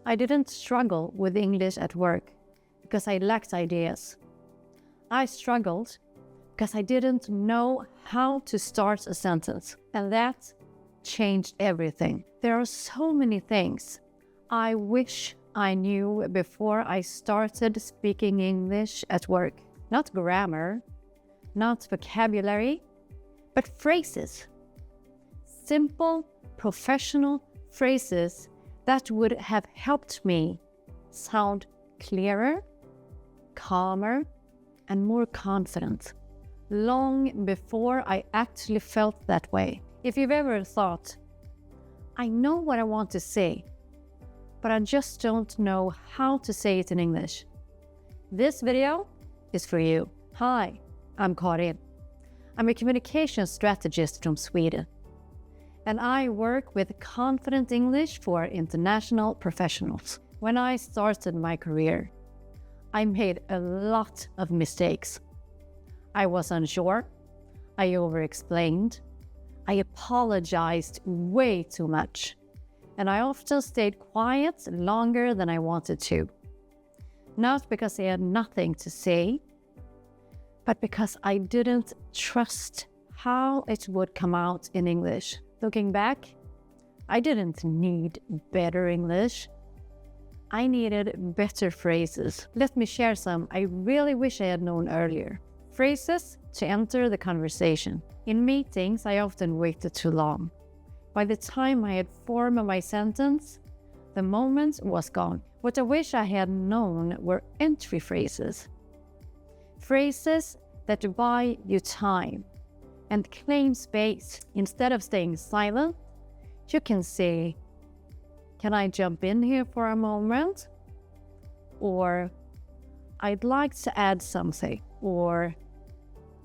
I didn't struggle with English at work because I lacked ideas. I struggled because I didn't know how to start a sentence, and that changed everything. There are so many things I wish I knew before I started speaking English at work. Not grammar, not vocabulary, but phrases. Simple, professional phrases that would have helped me sound clearer, calmer, and more confident, long before I actually felt that way. If you've ever thought, I know what I want to say, but I just don't know how to say it in English, this video is for you. Hi, I'm Karin. I'm a communication strategist from Sweden, and I work with confident English for international professionals. When I started my career, I made a lot of mistakes. I was unsure, I over-explained, I apologized way too much, and I often stayed quiet longer than I wanted to. Not because I had nothing to say, but because I didn't trust how it would come out in English. Looking back, I didn't need better English. I needed better phrases. Let me share some I really wish I had known earlier. Phrases to enter the conversation. In meetings, I often waited too long. By the time I had formed my sentence, the moment was gone. What I wish I had known were entry phrases. Phrases that buy you time and claim space. Instead of staying silent, you can say, can I jump in here for a moment? Or, I'd like to add something. Or,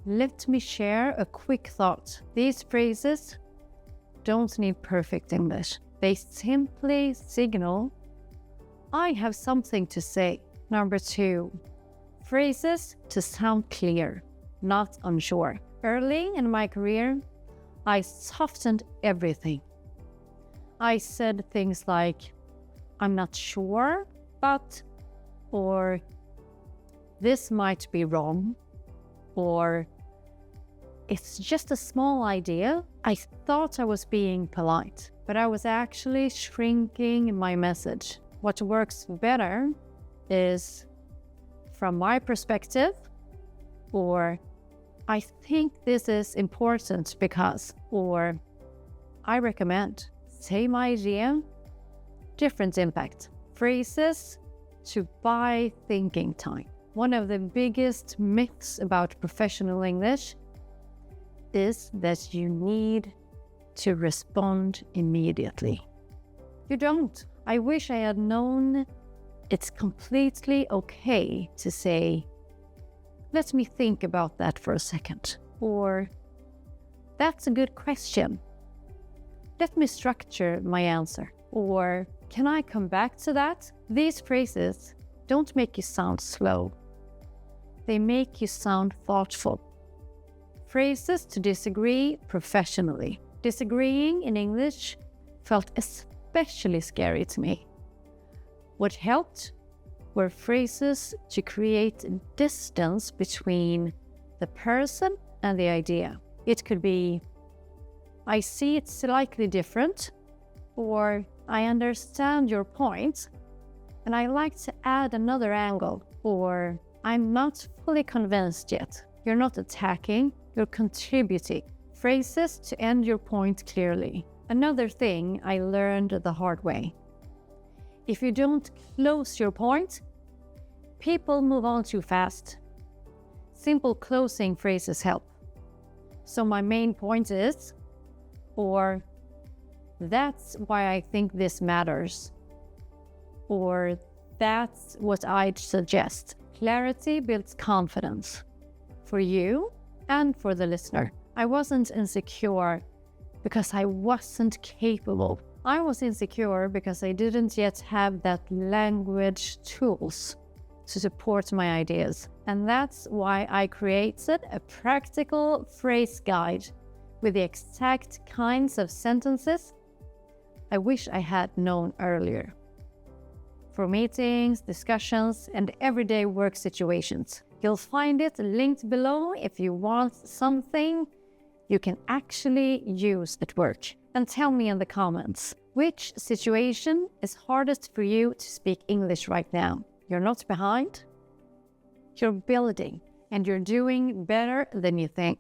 let me share a quick thought. These phrases don't need perfect English. They simply signal, I have something to say. Number 2, phrases to sound clear, not unsure. Early in my career, I softened everything. I said things like, I'm not sure, but, or this might be wrong, or it's just a small idea. I thought I was being polite, but I was actually shrinking my message. What works better is, from my perspective, or I think this is important because, or I recommend. Same idea, different impact. Phrases to buy thinking time. One of the biggest myths about professional English is that you need to respond immediately. You don't. I wish I had known it's completely okay to say, let me think about that for a second. Or, that's a good question. Let me structure my answer. Or, can I come back to that? These phrases don't make you sound slow. They make you sound thoughtful. Phrases to disagree professionally. Disagreeing in English felt especially scary to me. What helped were phrases to create distance between the person and the idea. It could be, I see it slightly different, or I understand your point, and I like to add another angle, or I'm not fully convinced yet. You're not attacking, you're contributing. Phrases to end your point clearly. Another thing I learned the hard way. If you don't close your point, people move on too fast. Simple closing phrases help. So my main point is, or that's why I think this matters, or that's what I'd suggest. Clarity builds confidence for you and for the listener. I wasn't insecure because I wasn't capable. I was insecure because I didn't yet have that language tools to support my ideas. And that's why I created a practical phrase guide with the exact kinds of sentences I wish I had known earlier. for meetings, discussions, and everyday work situations. You'll find it linked below if you want something you can actually use at work. And tell me in the comments, which situation is hardest for you to speak English right now? You're not behind, you're building, and you're doing better than you think.